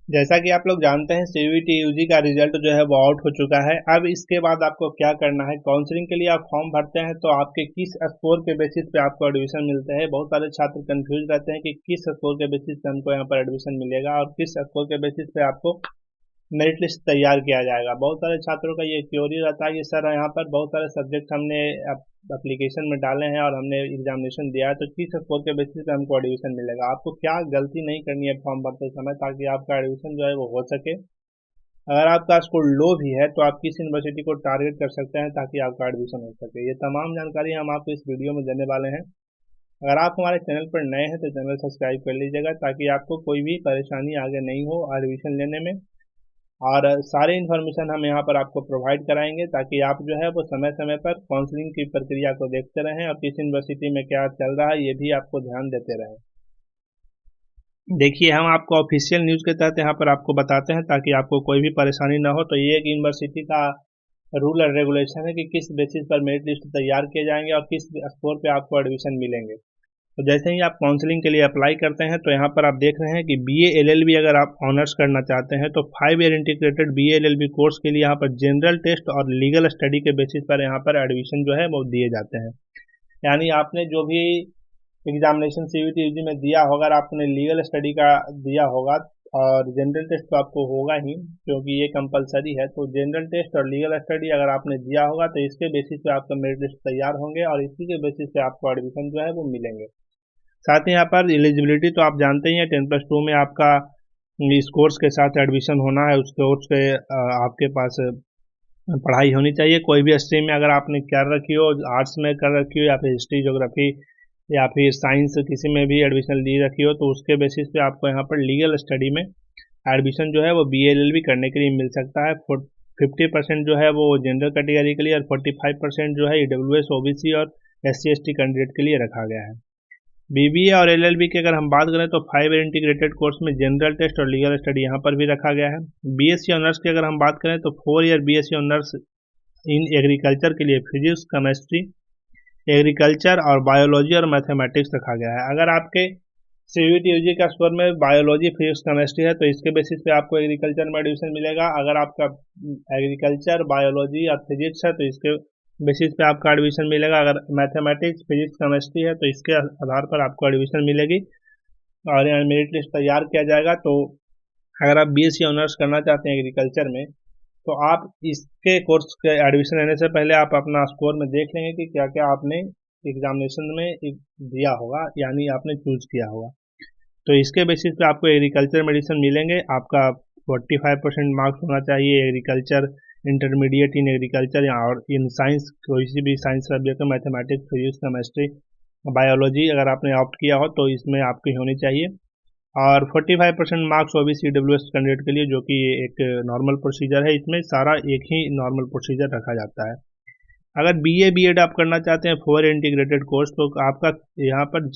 जैसा कि आप लोग जानते हैं सीयूईटी यूजी का रिजल्ट जो है वो आउट हो चुका है। अब इसके बाद आपको क्या करना है, काउंसलिंग के लिए आप फॉर्म भरते हैं तो आपके किस स्कोर के बेसिस पे आपको एडमिशन मिलते हैं। बहुत सारे छात्र कंफ्यूज रहते हैं कि किस स्कोर के बेसिस पे हमको यहाँ पर एडमिशन मिलेगा और किस स्कोर के बेसिस पे आपको मेरिट लिस्ट तैयार किया जाएगा। बहुत सारे छात्रों का ये क्योरी रहता है कि सर यहाँ पर बहुत सारे सब्जेक्ट हमने एप्लीकेशन में डाले हैं और हमने एग्जामिनेशन दिया है, तो किस स्कोर के बेसिस पे हमको एडमिशन मिलेगा। आपको क्या गलती नहीं करनी है फॉर्म भरते समय ताकि आपका एडमिशन जो है वो हो सके। अगर आपका स्कोर लो भी है तो आप किस यूनिवर्सिटी को टारगेट कर सकते हैं ताकि आपका एडमिशन हो सके। ये तमाम जानकारी हम आपको इस वीडियो में देने वाले हैं। अगर आप हमारे चैनल पर नए हैं तो चैनल सब्सक्राइब कर लीजिएगा ताकि आपको कोई भी परेशानी आगे नहीं हो एडमिशन लेने में। और सारे इन्फॉर्मेशन हम यहाँ पर आपको प्रोवाइड कराएंगे ताकि आप जो है वो समय समय पर काउंसलिंग की प्रक्रिया को देखते रहें और किस यूनिवर्सिटी में क्या चल रहा है ये भी आपको ध्यान देते रहें। देखिए, हम आपको ऑफिशियल न्यूज़ के तहत यहाँ पर आपको बताते हैं ताकि आपको कोई भी परेशानी ना हो। तो ये एक यूनिवर्सिटी का रूल और रेगुलेशन है कि किस बेसिस पर मेरिट लिस्ट तैयार किए जाएंगे और किस स्कोर पे आपको एडमिशन मिलेंगे। तो जैसे ही आप काउंसलिंग के लिए अप्लाई करते हैं तो यहाँ पर आप देख रहे हैं कि बीए एलएलबी अगर आप ऑनर्स करना चाहते हैं तो 5 year integrated BA LLB course के लिए यहाँ पर जनरल टेस्ट और लीगल स्टडी के बेसिस पर यहाँ पर एडमिशन जो है वो दिए जाते हैं। यानी आपने जो भी एग्जामिनेशन सीयूईटी यूजी में दिया होगा, अगर आपने लीगल स्टडी का दिया होगा और जनरल टेस्ट तो आपको होगा ही क्योंकि ये कंपलसरी है, तो जनरल टेस्ट और लीगल स्टडी अगर आपने दिया होगा तो इसके बेसिस पे आपका मेरिट लिस्ट तैयार होंगे और इसी के बेसिस पे आपको एडमिशन जो है वो मिलेंगे। साथ ही यहाँ पर एलिजिबिलिटी तो आप जानते ही हैं, 10+2 में आपका इस कोर्स के साथ एडमिशन होना है, उस कोर्स के आपके पास पढ़ाई होनी चाहिए। कोई भी स्ट्रीम में अगर आपने कर रखी हो, आर्ट्स में कर रखी हो या फिर हिस्ट्री ज्योग्राफी या फिर साइंस किसी में भी एडमिशन ली रखी हो, तो उसके बेसिस पे आपको यहाँ पर लीगल स्टडी में एडमिशन जो है वो बी एल एल बी करने के लिए मिल सकता है। 50% जो है वो जनरल कैटेगरी के लिए और 45% जो है ईडब्ल्यूएस ओबीसी और SC ST कैंडिडेट के लिए रखा गया है। बीबीए और एलएलबी की अगर हम बात करें तो 5 ईयर इंटीग्रेटेड कोर्स में जनरल टेस्ट और लीगल स्टडी यहाँ पर भी रखा गया है। बीएससी ऑनर्स की अगर हम बात करें तो 4 year BSc honours in agriculture के लिए फिजिक्स केमिस्ट्री एग्रीकल्चर और बायोलॉजी और मैथमेटिक्स रखा गया है। अगर आपके सीयूईटी यूजी का स्कोर में बायोलॉजी फिजिक्स केमिस्ट्री है तो इसके बेसिस पे आपको एग्रीकल्चर में एडमिशन मिलेगा। अगर आपका एग्रीकल्चर बायोलॉजी और फिजिक्स है तो इसके बेसिस पे आपका एडमिशन मिलेगा। अगर मैथमेटिक्स फिजिक्स केमिस्ट्री है तो इसके आधार पर आपको एडमिशन मिलेगी और यहाँ मेरिट लिस्ट तैयार किया जाएगा। तो अगर आप बीएससी ऑनर्स करना चाहते हैं एग्रीकल्चर में तो आप इसके कोर्स के एडमिशन लेने से पहले आप अपना स्कोर में देख लेंगे कि क्या क्या आपने एग्जामिनेशन में दिया होगा यानी आपने चूज किया होगा। तो इसके बेसिस पे आपको एग्रीकल्चर मेडिसिन मिलेंगे। आपका 45% मार्क्स होना चाहिए एग्रीकल्चर इंटरमीडिएट इन एग्रीकल्चर या और इन साइंस कोई सी भी साइंस सब्जेक्ट में मैथमेटिक्स फिजिक्स केमिस्ट्री बायोलॉजी अगर आपने ऑप्ट किया हो तो इसमें आपकी होनी चाहिए। और 45% मार्क्स ओबीसी डब्ल्यूएस कैंडिडेट के लिए जो कि एक नॉर्मल प्रोसीजर है, इसमें सारा एक ही नॉर्मल प्रोसीजर रखा जाता है। अगर बीए बीएड आप करना चाहते हैं 4 इंटीग्रेटेड कोर्स तो आपका यहाँ पर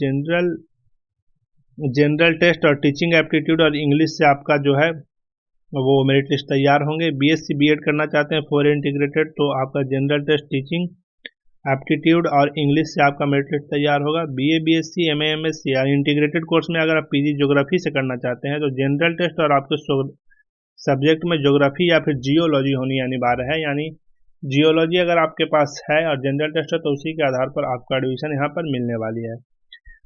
जनरल टेस्ट और टीचिंग एप्टीट्यूड और इंग्लिश से आपका जो है वो मेरिट लिस्ट तैयार होंगे। बीएससी बीएड करना चाहते हैं 4 इंटीग्रेटेड तो आपका जनरल टेस्ट टीचिंग एप्टीट्यूड और इंग्लिश से आपका मेरिट लिस्ट तैयार होगा। बीए बीएससी एमए एमएससी या इंटीग्रेटेड कोर्स में अगर आप पीजी ज्योग्राफी से करना चाहते हैं तो जनरल टेस्ट और आपके सब्जेक्ट में ज्योग्राफी या फिर जियोलॉजी होनी अनिवार्य है। यानी जियोलॉजी अगर आपके पास है और जनरल टेस्ट है तो उसी के आधार पर आपका एडमिशन यहाँ पर मिलने वाली है।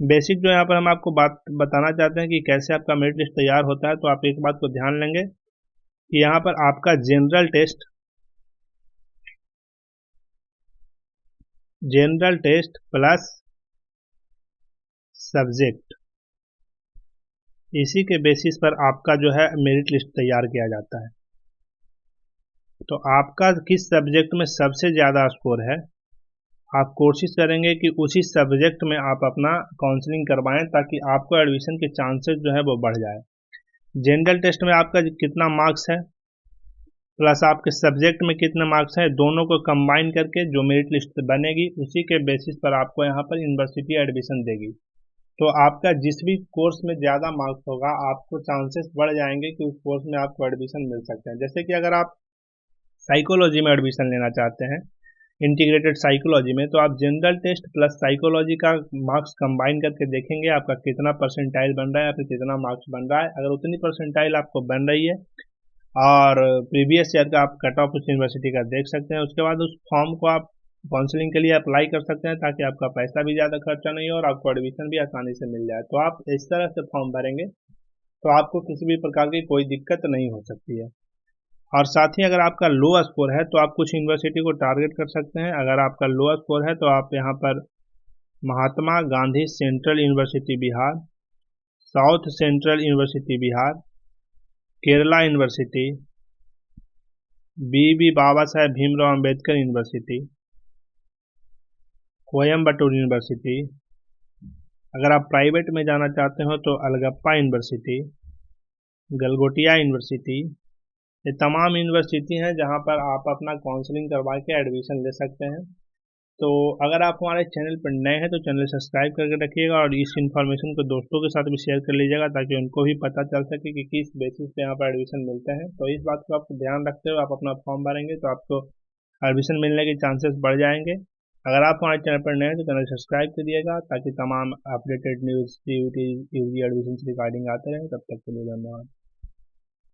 बेसिक जो यहाँ पर हम आपको बात बताना चाहते हैं कि कैसे आपका मेरिट लिस्ट तैयार होता है, तो आप एक बात को ध्यान लेंगे कि यहाँ पर आपका जनरल टेस्ट प्लस सब्जेक्ट, इसी के बेसिस पर आपका जो है मेरिट लिस्ट तैयार किया जाता है। तो आपका किस सब्जेक्ट में सबसे ज़्यादा स्कोर है, आप कोशिश करेंगे कि उसी सब्जेक्ट में आप अपना काउंसलिंग करवाएं ताकि आपको एडमिशन के चांसेस जो है वो बढ़ जाए। जनरल टेस्ट में आपका कितना मार्क्स है प्लस आपके सब्जेक्ट में कितने मार्क्स हैं, दोनों को कंबाइन करके जो मेरिट लिस्ट बनेगी उसी के बेसिस पर आपको यहाँ पर यूनिवर्सिटी एडमिशन देगी। तो आपका जिस भी कोर्स में ज़्यादा मार्क्स होगा आपको चांसेस बढ़ जाएंगे कि उस कोर्स में आपको एडमिशन मिल सकते हैं। जैसे कि अगर आप साइकोलॉजी में एडमिशन लेना चाहते हैं इंटीग्रेटेड साइकोलॉजी में, तो आप जनरल टेस्ट प्लस साइकोलॉजी का मार्क्स कंबाइन करके देखेंगे आपका कितना परसेंटाइल बन रहा है या फिर कितना मार्क्स बन रहा है। अगर उतनी परसेंटाइल आपको बन रही है और प्रीवियस ईयर का आप कट ऑफ उस यूनिवर्सिटी का देख सकते हैं, उसके बाद उस फॉर्म को आप काउंसलिंग के लिए अप्लाई कर सकते हैं ताकि आपका पैसा भी ज़्यादा खर्चा नहीं हो और आपको एडमिशन भी आसानी से मिल जाए। तो आप इस तरह से फॉर्म भरेंगे तो आपको किसी भी प्रकार की कोई दिक्कत नहीं हो सकती है। और साथ ही अगर आपका लो स्कोर है तो आप कुछ यूनिवर्सिटी को टारगेट कर सकते हैं। अगर आपका लो स्कोर है तो आप यहाँ पर Mahatma Gandhi central university Bihar, south central university Bihar, Kerala university, B Baba Saheb Bhimrao Ambedkar university, Coimbatore university, अगर आप प्राइवेट में जाना चाहते हो तो अलगप्पा यूनिवर्सिटी, गलगोटिया यूनिवर्सिटी, ये तमाम यूनिवर्सिटी हैं जहां पर आप अपना काउंसलिंग करवा के एडमिशन ले सकते हैं। तो अगर आप हमारे चैनल पर नए हैं तो चैनल सब्सक्राइब करके रखिएगा और इस इन्फॉर्मेशन को दोस्तों के साथ भी शेयर कर लीजिएगा ताकि उनको भी पता चल सके कि किस बेसिस पे यहाँ पर एडमिशन मिलते हैं। तो इस बात को आपको ध्यान रखते हुए आप अपना फॉर्म भरेंगे तो आपको एडमिशन मिलने के चांसेस बढ़ जाएंगे। अगर आप हमारे चैनल पर नए हैं तो चैनल सब्सक्राइब करिएगा ताकि तमाम updated news, UG admission regarding आते रहें। तब तक के लिए धन्यवाद।